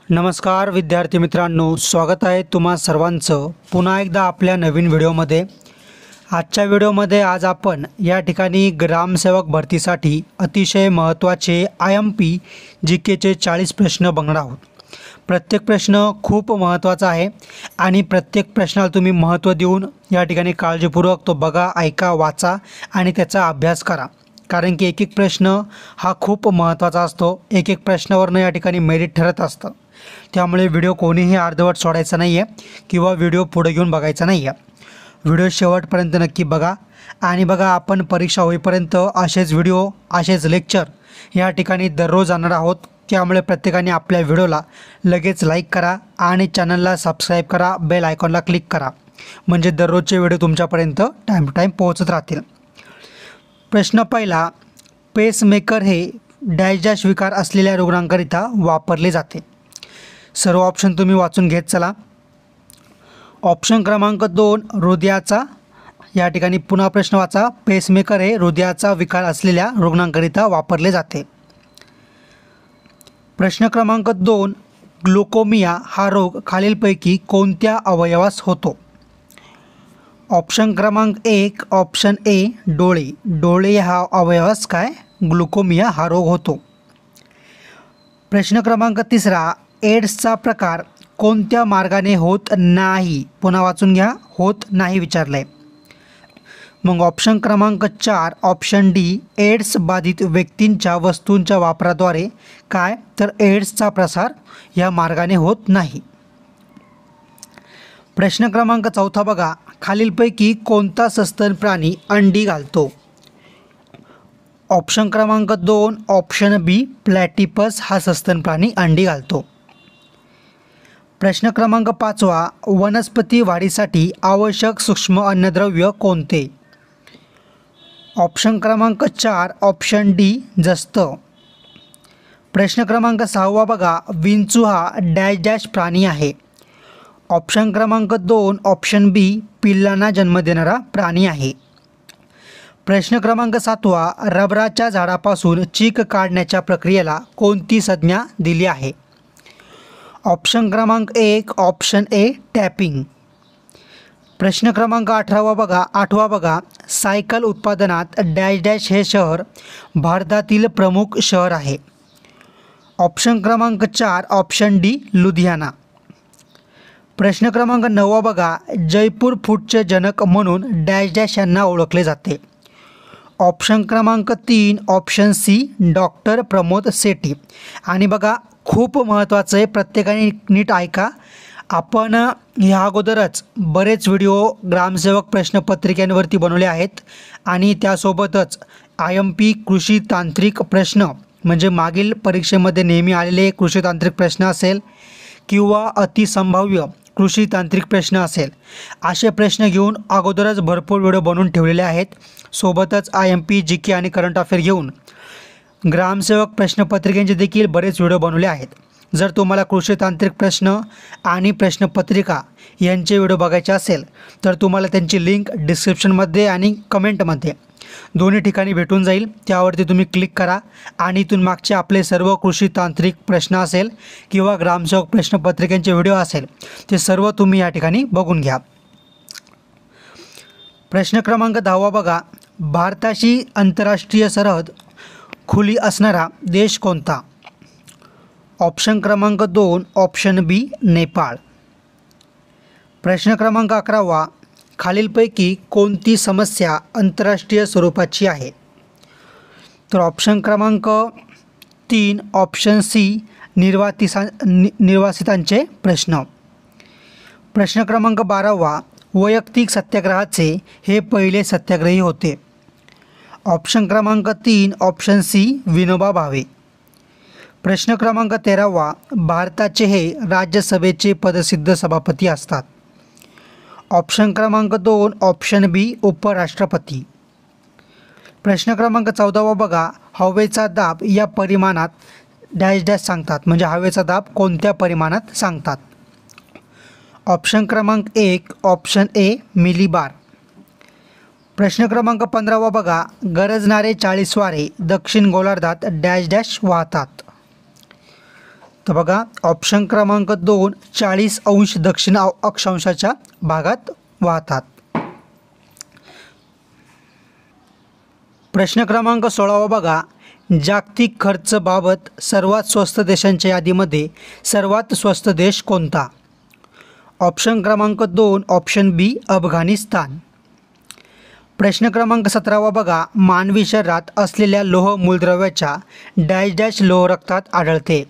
नमस्कार विद्यार्थी मित्रांनो, स्वागत आहे तुम्हा सर्वांचं पुन्हा एकदा आपल्या नवीन व्हिडिओमध्ये। आजच्या व्हिडिओमध्ये आज आपण या ठिकाणी ग्रामसेवक भरतीसाठी अतिशय महत्त्वाचे IMP GKचे 40 प्रश्न बघणार आहोत। प्रत्येक प्रश्न खूप महत्त्वाचा आहे आणि प्रत्येक प्रश्नाला तुम्ही महत्त्व देऊन या ठिकाणी काळजीपूर्वक तो बघा, ऐका, वाचा आणि त्याचा अभ्यास करा। कारण की एक एक प्रश्न हा खूप महत्त्वाचा असतो, एक एक प्रश्नावरनं या ठिकाणी मेरिट ठरत असतं। त्यामुळे व्हिडिओ कोणीही अर्धवट सोडायचा नाही आहे किंवा व्हिडिओ पुढे घेऊन बघायचा नाही आहे। व्हिडिओ शेवटपर्यंत नक्की बघा आणि बघा, आपण परीक्षा होईपर्यंत असेच व्हिडिओ, असेच लेक्चर या ठिकाणी दररोज आणणार आहोत। त्यामुळे प्रत्येकाने आपल्या व्हिडिओला लगेच लाईक करा आणि चॅनलला सबस्क्राईब करा, बेल आयकॉनला क्लिक करा, म्हणजे दररोजचे व्हिडिओ तुमच्यापर्यंत टाईम टू टाईम पोहोचत राहतील। प्रश्न पहिला, पेसमेकर हे डॅश डॅश विकार असलेल्या रुग्णांकरिता वापरले जाते। सर्व ऑप्शन तुम्ही वाचून घेत चला। ऑप्शन क्रमांक 2 हृदयाचा, या ठिकाणी पुन्हा प्रश्न वाचा, पेसमेकर हे हृदयाचा विकार असलेल्या रुग्णांकरिता वापरले जाते। प्रश्न क्रमांक 2 ग्लुकोमिया हा रोग खालीलपैकी कोणत्या अवयवास होतो। ऑप्शन क्रमांक 1 ऑप्शन ए डोळे, डोळे हा अवयवास काय ग्लुकोमिया हा रोग होतो। प्रश्न क्रमांक 3 एड्सचा प्रकार कोणत्या मार्गाने होत नाही, पुन्हा वाचून घ्या, होत नाही विचारलं आहे। मग ऑप्शन क्रमांक 4 ऑप्शन डी एड्स बाधित व्यक्तींच्या वस्तूंच्या वापराद्वारे काय, तर एड्सचा प्रसार या मार्गाने होत नाही। प्रश्न क्रमांक 4 बघा, खालीलपैकी कोणता सस्तन प्राणी अंडी घालतो। ऑप्शन क्रमांक 2 ऑप्शन बी प्लॅटिपस हा सस्तन प्राणी अंडी घालतो। प्रश्न क्रमांक 5 वनस्पती वाढीसाठी आवश्यक सूक्ष्म अन्नद्रव्य कोणते। ऑप्शन क्रमांक 4 ऑप्शन डी जस्त। प्रश्न क्रमांक 6 बघा, विंचू हा डॅश डॅश प्राणी आहे। ऑप्शन क्रमांक 2 ऑप्शन बी पिल्लांना जन्म देणारा प्राणी आहे। प्रश्न क्रमांक 7 रबराच्या झाडापासून चीक काढण्याच्या प्रक्रियेला कोणती संज्ञा दिली आहे। ऑप्शन क्रमांक 1 ऑप्शन ए टॅपिंग। प्रश्न क्रमांक 8 बघा, सायकल उत्पादनात डॅश डॅश हे शहर भारतातील प्रमुख शहर आहे। ऑप्शन क्रमांक 4 ऑप्शन डी लुधियाना। प्रश्न क्रमांक 9 बघा, जयपूर फूडचे जनक म्हणून डॅश डॅश यांना ओळखले जाते। ऑप्शन क्रमांक 3 option C doctor Pramod Sethi. आणि बघा, खूप महत्त्वाचं आहे, प्रत्येकाने नीट ऐका। आपण ह्या अगोदरच बरेच व्हिडिओ ग्रामसेवक प्रश्नपत्रिकांवरती बनवले आहेत आणि त्यासोबतच IMP कृषी तांत्रिक प्रश्न, म्हणजे मागील परीक्षेमध्ये नेहमी आलेले कृषी तांत्रिक प्रश्न असेल किंवा अतिसंभाव्य कृषी तांत्रिक प्रश्न असेल, असे प्रश्न घेऊन अगोदरच भरपूर व्हिडिओ बनवून ठेवलेले आहेत। सोबतच IMP GK आणि करंट अफेअर घेऊन ग्रामसेवक प्रश्नपत्रिकांचे देखील बरेच व्हिडिओ बनवले आहेत। जर तुम्हाला कृषी तांत्रिक प्रश्न आणि प्रश्नपत्रिका यांचे व्हिडिओ बघायचे असेल तर तुम्हाला त्यांची लिंक डिस्क्रिप्शनमध्ये आणि कमेंटमध्ये दोन्ही ठिकाणी भेटून जाईल। त्यावरती तुम्ही क्लिक करा आणि इथून मागचे आपले सर्व कृषी तांत्रिक प्रश्न असेल किंवा ग्रामसेवक प्रश्नपत्रिकांचे व्हिडिओ असेल ते सर्व तुम्ही या ठिकाणी बघून घ्या। प्रश्न क्रमांक 10 बघा, भारताशी आंतरराष्ट्रीय सरहद खुली असणारा देश कोणता। ऑप्शन क्रमांक 2 ऑप्शन बी नेपाळ। प्रश्न क्रमांक 11 खालीलपैकी कोणती समस्या आंतरराष्ट्रीय स्वरूपाची आहे। तर ऑप्शन क्रमांक 3 ऑप्शन सी निर्वासितांचे प्रश्न। प्रश्न क्रमांक 12 वैयक्तिक सत्याग्रहाचे हे पहिले सत्याग्रही होते। ऑप्शन क्रमांक 3 ऑप्शन सी विनोबा भावे। प्रश्न क्रमांक 13 भारताचे हे राज्यसभेचे पदसिद्ध सभापती असतात। ऑप्शन क्रमांक 2 ऑप्शन बी उपराष्ट्रपती। प्रश्न क्रमांक 14 बघा, हवेचा दाब या परिमाणात डॅश डॅश सांगतात, म्हणजे हवेचा दाब कोणत्या परिमाणात सांगतात। ऑप्शन क्रमांक 1 ऑप्शन ए मिलीबार। प्रश्न क्रमांक 15 बघा, गरजणारे 40 वारे दक्षिण गोलार्धात डॅश डॅश वाहतात। तर बघा ऑप्शन क्रमांक 2 40 अंश दक्षिण अक्षांशाच्या भागात वाहतात. प्रश्न क्रमांक 16 बघा, जागतिक खर्चाबाबत सर्वात स्वस्त देशांच्या यादीमध्ये सर्वात स्वस्त देश कोणता? ऑप्शन क्रमांक 2 ऑप्शन बी अफगाणिस्तान. प्रश्न क्रमांक 17 बघा, मानवी शरीरात असलेल्या लोह मूलद्रव्याच्या डॅश डॅश लोह रक्तात आढळते.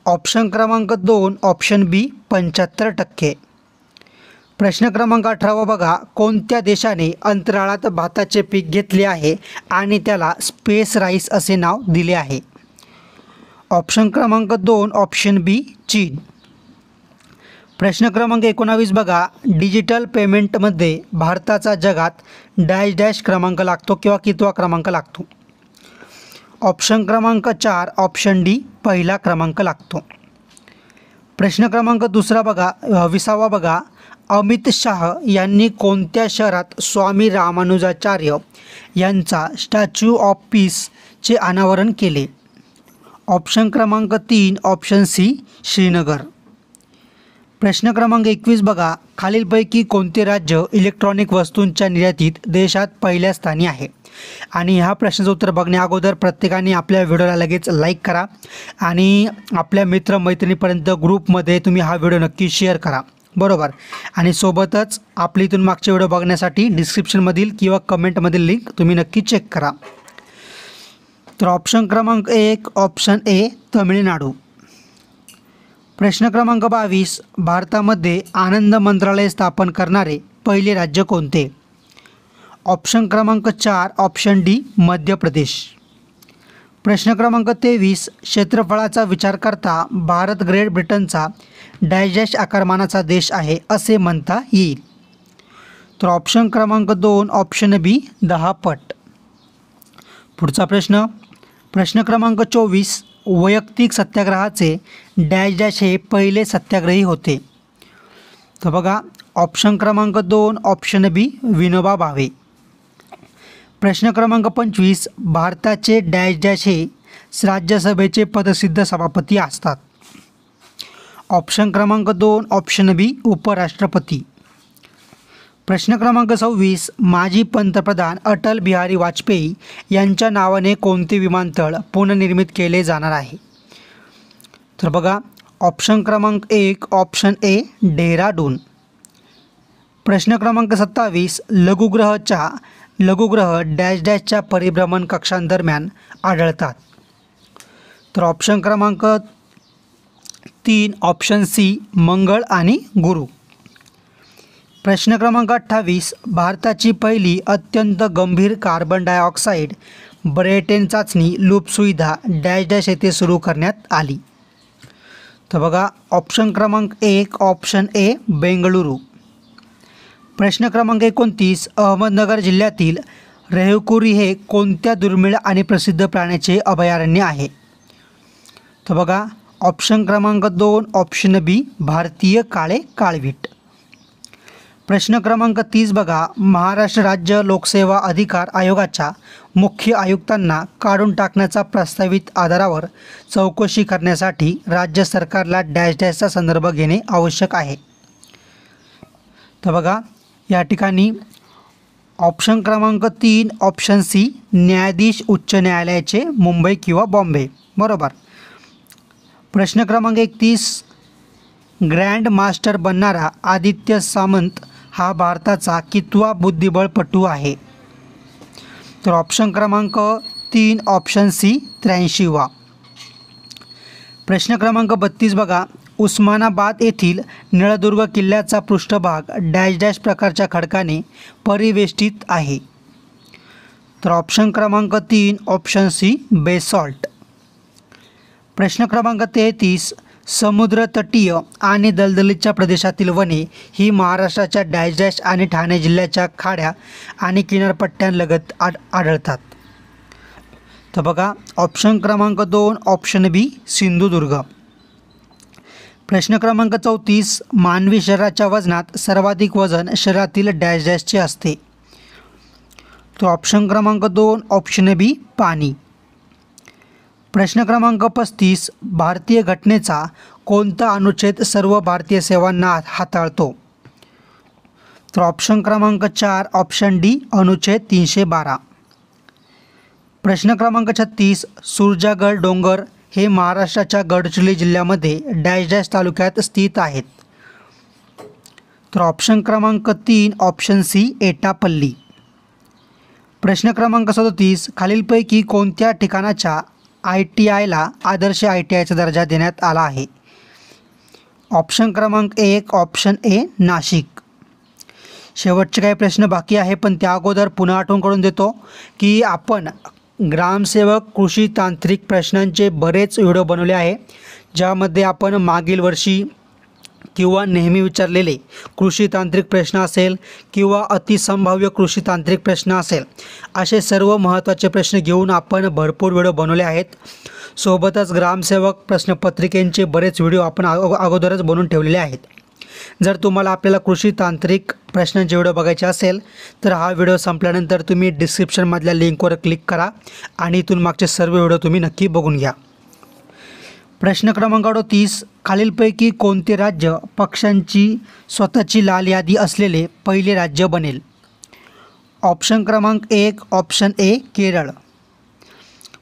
ऑप्शन क्रमांक 2 ऑप्शन बी 75%. प्रश्न क्रमांक 18 बघा, कोणत्या देशाने अंतराळात भाताचे पीक घेतले आहे आणि त्याला स्पेस राईस असे नाव दिले आहे? ऑप्शन क्रमांक 2 ऑप्शन बी चीन. प्रश्न क्रमांक 19 बघा, डिजिटल पेमेंटमध्ये भारताचा जगात डॅश डॅश क्रमांक लागतो किंवा कितवा क्रमांक लागतो? ऑप्शन क्रमांक 4 ऑप्शन डी पहिला क्रमांक लागतो. प्रश्न क्रमांक 20 बघा, अमित शाह यांनी कोणत्या शहरात स्वामी रामानुजाचार्य यांचा स्टॅच्यू ऑफ पीसचे अनावरण केले? ऑप्शन क्रमांक 3 ऑप्शन सी श्रीनगर. प्रश्न क्रमांक 21 बघा, खालीलपैकी कोणते राज्य इलेक्ट्रॉनिक वस्तूंच्या निर्यातीत देशात पहिल्या स्थानी आहे? आणि ह्या प्रश्नाचं उत्तर बघण्या अगोदर प्रत्येकाने आपल्या व्हिडिओला लगेच लाईक करा आणि आपल्या मित्रमैत्रिणीपर्यंत ग्रुपमध्ये तुम्ही हा व्हिडिओ नक्की शेअर करा, बरोबर. आणि सोबतच आपली इथून मागचे व्हिडिओ बघण्यासाठी डिस्क्रिप्शनमधील किंवा कमेंटमधील लिंक तुम्ही नक्की चेक करा. तर ऑप्शन क्रमांक 1 ऑप्शन ए तमिळनाडू. प्रश्न क्रमांक 22, भारतामध्ये आनंद मंत्रालय स्थापन करणारे पहिले राज्य कोणते? ऑप्शन क्रमांक 4 ऑप्शन डी मध्य प्रदेश. प्रश्न क्रमांक 23, क्षेत्रफळाचा विचार करता भारत ग्रेट ब्रिटनचा डॅश डॅश आकारमानाचा देश आहे असे म्हणता येईल? तर ऑप्शन क्रमांक 2 ऑप्शन बी 10 पट. पुढचा प्रश्न, प्रश्न क्रमांक 24, वैयक्तिक सत्याग्रहाचे डॅश डॅश हे पहिले सत्याग्रही होते? तर बघा ऑप्शन क्रमांक 2 ऑप्शन बी विनोबा भावे. प्रश्न क्रमांक 25, भारताचे डॅश डॅश हे राज्यसभेचे पदसिद्ध सभापती असतात? ऑप्शन क्रमांक 2 ऑप्शन बी उपराष्ट्रपती. प्रश्न क्रमांक 26, माजी पंतप्रधान अटल बिहारी वाजपेयी यांच्या नावाने कोणते विमानतळ पुनर्निर्मित केले जाणार आहे? तर बघा ऑप्शन क्रमांक 1 ऑप्शन ए डेहराडून. प्रश्न क्रमांक 27, लघुग्रह डॅश डॅशच्या परिभ्रमण कक्षांदरम्यान आढळतात? तर ऑप्शन क्रमांक 3 ऑप्शन सी मंगळ आणि गुरु. प्रश्न क्रमांक 28, भारताची पहिली अत्यंत गंभीर कार्बन डायऑक्साईड ब्रेटेन चाचणी लूप सुविधा डॅश डॅश येथे सुरू करण्यात आली? तर बघा ऑप्शन क्रमांक 1 ऑप्शन ए बेंगळुरू. प्रश्न क्रमांक 29, अहमदनगर जिल्ह्यातील रेहकुरी हे कोणत्या दुर्मिळ आणि प्रसिद्ध प्राण्याचे अभयारण्य आहे? तर बघा ऑप्शन क्रमांक 2 ऑप्शन बी भारतीय काळे काळवीट. प्रश्न क्रमांक 30 बघा, महाराष्ट्र राज्य लोकसेवा अधिकार आयोगाच्या मुख्य आयुक्तांना काढून टाकण्याचा प्रस्तावित आधारावर चौकशी करण्यासाठी राज्य सरकारला डॅश डॅशचा संदर्भ घेणे आवश्यक आहे? तर बघा या ठिकाणी ऑप्शन क्रमांक 3 ऑप्शन सी न्यायाधीश उच्च न्यायालयाचे मुंबई किंवा बॉम्बे, बरोबर. प्रश्न क्रमांक 31, ग्रँड मास्टर बनणारा आदित्य सामंत हा भारताचा कितवा बुद्धिबळपटू आहे? तर ऑप्शन क्रमांक 3 ऑप्शन सी 83वा. प्रश्न क्रमांक 32 बघा, उस्मानाबाद येथील नळदुर्ग किल्ल्याचा पृष्ठभाग डॅश डॅश प्रकारच्या खडकाने परिवेष्टित आहे? तर ऑप्शन क्रमांक 3 ऑप्शन सी बेसॉल्ट. प्रश्न क्रमांक 33, समुद्र तटीय आणि दलदलीच्या प्रदेशातील वने ही महाराष्ट्राच्या डॅश डॅश आणि ठाणे जिल्ह्याच्या खाड्या आणि किनारपट्ट्यांलगत आढळतात? तर बघा ऑप्शन क्रमांक 2 ऑप्शन बी सिंधुदुर्ग. प्रश्न क्रमांक 34, मानवी शरीराच्या वजनात सर्वाधिक वजन शरीरातील डॅश डॅशचे असते? तर ऑप्शन क्रमांक 2 ऑप्शन बी पाणी. प्रश्न क्रमांक 35, भारतीय घटनेचा कोणता अनुच्छेद सर्व भारतीय सेवांना हाताळतो? तर ऑप्शन क्रमांक 4 ऑप्शन डी अनुच्छेद 312. प्रश्न क्रमांक 36, सुरजागड डोंगर हे महाराष्ट्राच्या गडचिरोली जिल्ह्यामध्ये डॅश डॅश तालुक्यात स्थित आहेत. तर ऑप्शन क्रमांक 3 ऑप्शन सी एटापल्ली. प्रश्न क्रमांक 37, खालीलपैकी कोणत्या ठिकाणाच्या ITIला आदर्श ITIचा दर्जा देण्यात आला आहे? ऑप्शन क्रमांक 1 ऑप्शन ए नाशिक. शेवटचे काही प्रश्न बाकी आहे, पण त्या अगोदर पुन्हा आठवण करून देतो की आपण ग्रामसेवक कृषी तांत्रिक प्रश्नांचे बरेच व्हिडिओ बनवले आहे, ज्यामध्ये आपण मागील वर्षी किंवा नेहमी विचारलेले कृषी तांत्रिक प्रश्न असेल किंवा अतिसंभाव्य कृषी तांत्रिक प्रश्न असेल, असे सर्व महत्त्वाचे प्रश्न घेऊन आपण भरपूर व्हिडिओ बनवले आहेत. सोबतच ग्रामसेवक प्रश्नपत्रिकेंचे बरेच व्हिडिओ आपण अगोदरच बनवून ठेवलेले आहेत. जर तुम्हाला आपल्याला कृषी तांत्रिक प्रश्नांचे व्हिडिओ बघायचे असेल तर हा व्हिडिओ संपल्यानंतर तुम्ही डिस्क्रिप्शनमधल्या लिंकवर क्लिक करा आणि इथून मागचे सर्व व्हिडिओ तुम्ही नक्की बघून घ्या. प्रश्न क्रमांक 38, खालीलपैकी कोणते राज्य पक्ष्यांची स्वतःची लाल यादी असलेले पहिले राज्य बनेल? ऑप्शन क्रमांक 1 ऑप्शन ए केरळ.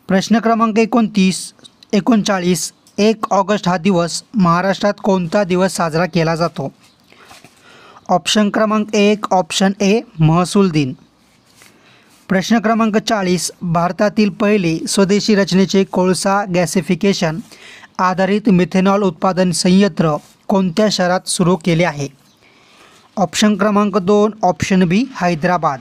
प्रश्न क्रमांक 39 1 ऑगस्ट हा दिवस महाराष्ट्रात कोणता दिवस साजरा केला जातो? ऑप्शन क्रमांक 1 ऑप्शन ए महसूल दिन. प्रश्न क्रमांक 40, भारतातील पहिले स्वदेशी रचनेचे कोळसा गॅसिफिकेशन आधारित मिथेनॉल उत्पादन संयंत्र कोणत्या शहरात सुरू केले आहे? ऑप्शन क्रमांक 2 ऑप्शन बी हैदराबाद.